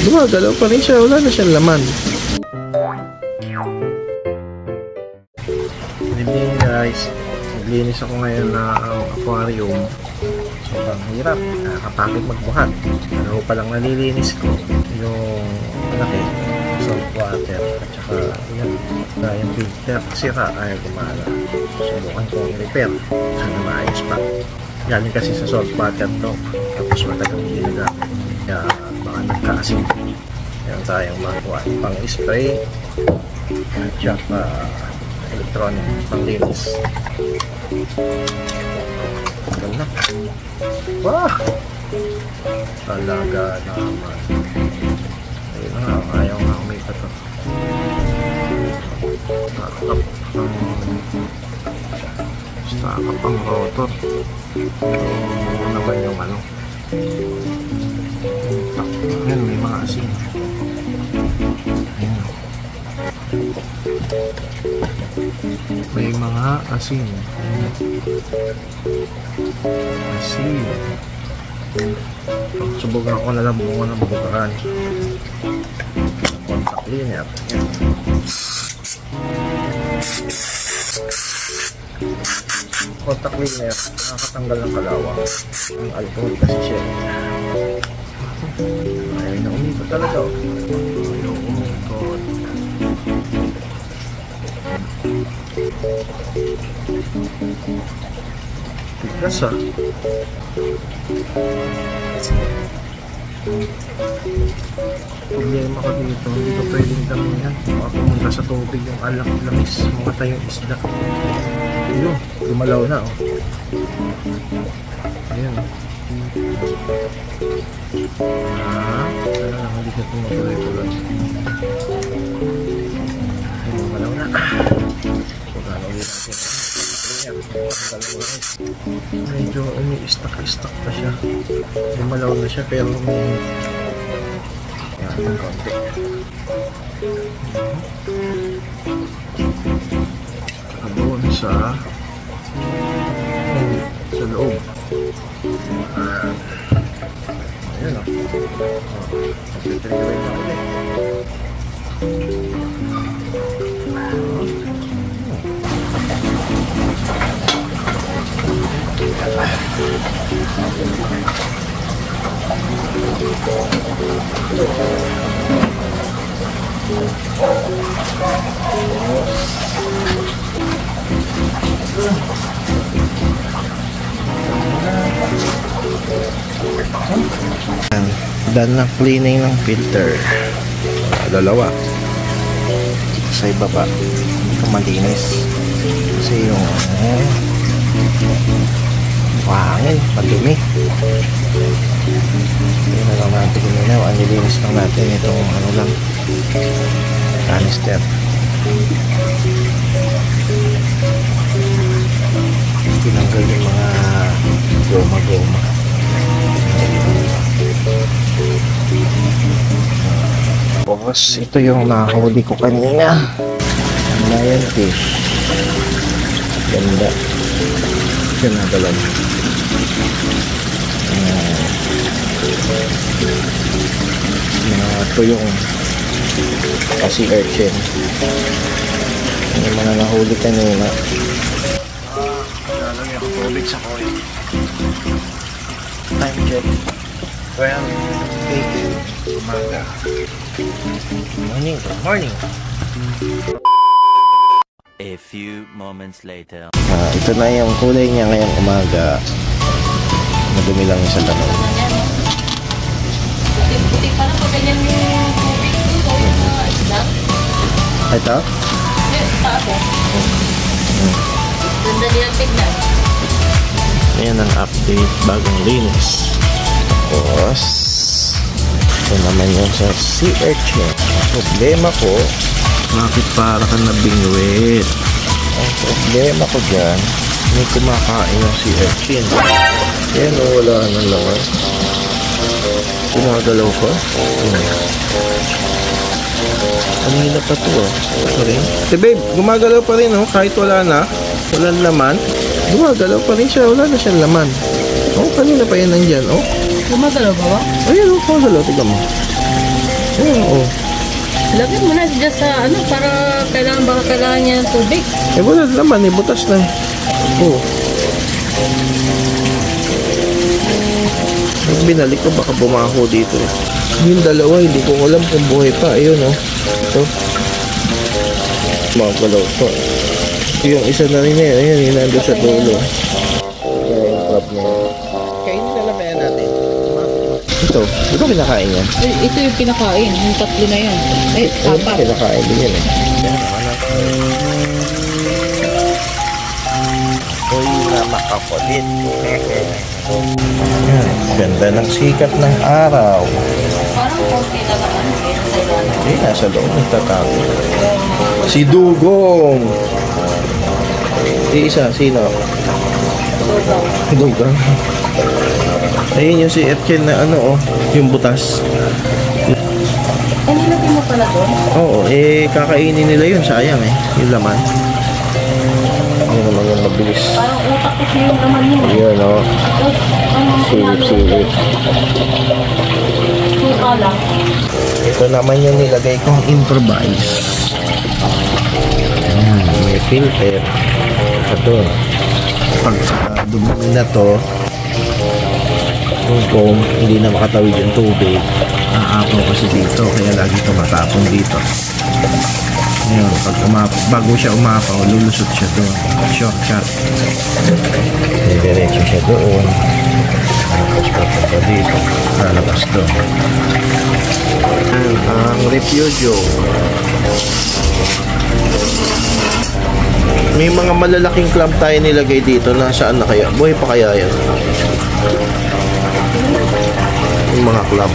Gumagalaw pa rin siya. Wala na siyang laman. Good evening guys. Naglinis ako ngayon ng aquarium. Sobrang hirap. Nakakapagod magbuhat. Ano pa lang nalilinis ko yung malaki, salt water at saka yung filter sira ay gumana. Subukan kong i-repair. Sana maayos pa. Galing kasi sa salt water to. Tapos matagal ginagamit. Kaya baka nagkaasin. Yan tayong makuha. Pang spray at saka electronic panglinis. Ganda. Wah! Talaga naman. Ayun na nga, ayaw nga umita to. Stakap ang rotor. Ano naman yung ano. Ayan, may mga asin. Ayan. May mga asin. Asin. Subukan ko na lang bunga ng bukaran. Contact cleaner. Contact cleaner. Nakakatanggal ng kalawang. Ang alcohol kasi siya. Ayaw na umikot talaga. Ayaw umikot. Tigas ah. Problema ko dito, hindi ko pwedeng damihan. Baka pumunta sa tubig yung alak-lamis, mga tayong isda. Ayun, lumalaw na oh. Ayun. Sana lang hindi siya tumutuloy-tuloy. Ayun, lumalaw na. Pagkano ulit natin. Medyo umi-stuck pa siya. Lumalaw na siya pero may yan, konti. Doon sa loob. Ayan o. Pagtitrigawin na ulit. Done na cleaning ng filter. Dalawa. Sa ibaba. Hindi ko malinis. Kasi yung hangin, madumi. Hindi na lang natin guminaw. Anilinis lang natin itong ano lang, canister. Tinanggal yung mga goma-goma. Tapos ito yung nahuli ko kanina. Lion fish. Ganda. Pinagalan. Mga tuyong kasi urchin. Yung mga nahuli kanina. Lalagyan ako tubig sa koy. Time check 12:18 umaga. Morning. A few moments later. Ito na yung kulay niya ngayong umaga. Madumi lang yung sa tanong. Puti pa na pag ganyan yung tubig ko. So yung mga isda. Ito? Yes, taas eh. Ganda nilang tignan. Ayan ang update. Bagong linis. Tapos ito naman yung sa sea urchin. Problema ko, bakit para ka nabingwit? Ang problema ko dyan, may kumakain ng sea urchin. Ayan o, wala nang lawan. Pinagalaw ko. Kanina pa to oh. Sorry. Si babe, gumagalaw pa rin oh. Kahit wala na. Walang laman. Gumagalaw pa rin siya. Wala na siyang laman. Oh, kanina pa yan nandyan oh. Gumagalaw ba ba? Ayan oh, gumagalaw. Tignan mo. Oo. Lagyan mo na dyan sa ano, para baka kailangan niya ng tubig. Eh, wala naman. Butas na. Oo. Pag binalik ko, baka bumaho dito. Yung dalawa, hindi ko alam kung buhay pa. Ayun, oh. Ito. Mga galaw to. Yung isa na rin yan. Ayun, yung nandun sa dulo. Ayan yung crab niya. Kainin na lang kaya natin. Ito kinakain yan. Ito yung pinakain, yung tatlo na yan. Apat. Kinakain din yan eh. Yan, anak. Uy, na makakulit. Yan, ganda ng sikat ng araw. Parang konti na naman. Eh, nasa loob nagtatago. Si Dugong. Isa, sino? Dugong. Ayun yung si Etchen na ano, oh, yung butas. Nilagay mo pala doon? Oo, eh, kakainin nila yun. Sayang eh, yung laman. Ano naman yung mabilis. Parang utak kasi yung naman yun. Ayun, oh. Tapos, Silip-silip. suka lang. Ito naman yung nilagay kong improvise. Ayan, may filter. Ito. Pag sa dumi na to, kung hindi na makatawid yung tubig, aapaw kasi dito. Kaya lagi tumatapon dito. Ngayon, bago siya umapaw, lulusot siya doon. Shortcut. Diretso siya doon. Tapos papunta dito. Lalabas doon. Ang refugio. May mga malalaking clam tayo nilagay dito. Nasaan na kaya? Buhay pa kaya yan? Yung mga clam.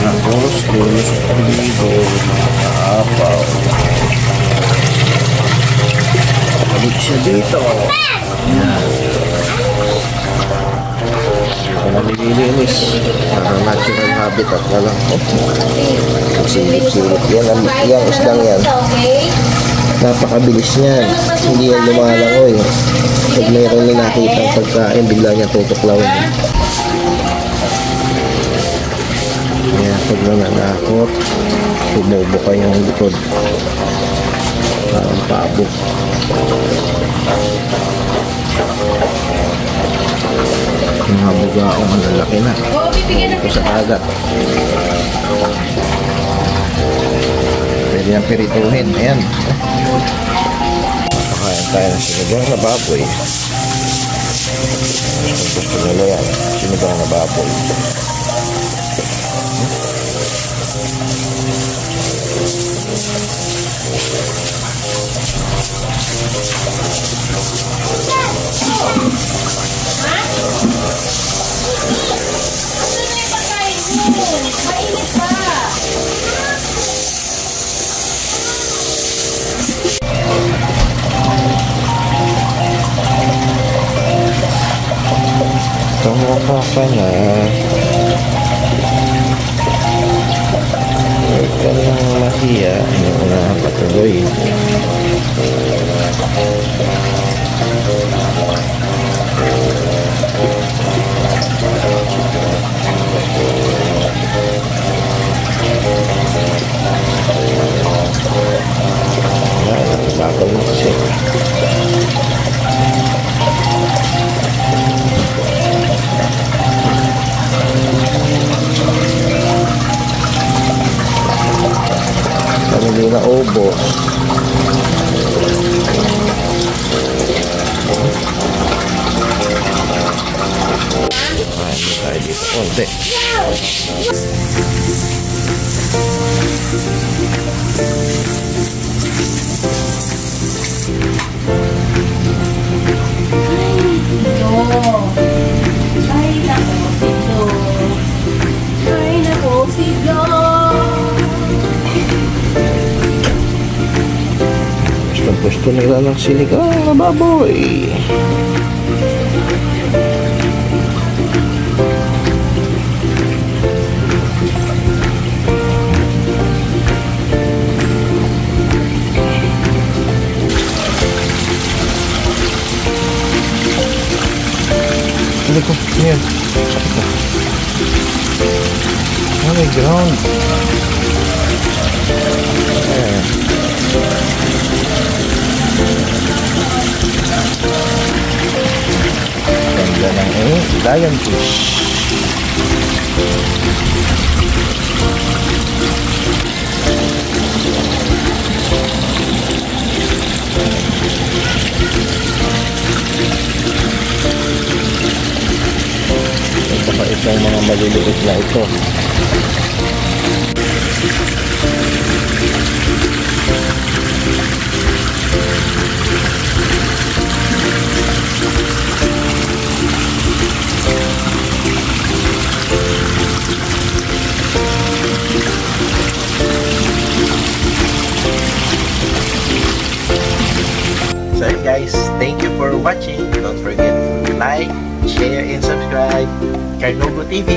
Tapos, lulus dito, apaw. Balik siya dito. Yan. Ito na nililinis. Parang natural habitat na lang. Silip-silip. Yan isdang yan. Napakabilis niyan. Hindi yan lumalangoy. Pag mayroon na nakita ang pagkain, bigla niya tutuklawin. Kaya pag nananakot, bumubuka yung likod. Parang pabo. Yung mga bugaong ang lalaki na. Ito sa agat. Pwede yung pirituhin. Ayan. Pakain tayo ng sinigang na baboy. Gusto nila yan. Sinigang na baboy. Tumukha ka na. Huwag ka nang mahiya. Hindi ko na patuloy. Bakal mo kasi. Hindi na ubos. Hindi tayo dito konti. Gusto nila ng sinigang na baboy. Oh, may ground. Ayan. Ganda ng lion fish. Ito pa itong mga maliliit na ito. So guys, thank you for watching. Don't forget to like, share, and subscribe. Carnogo TV.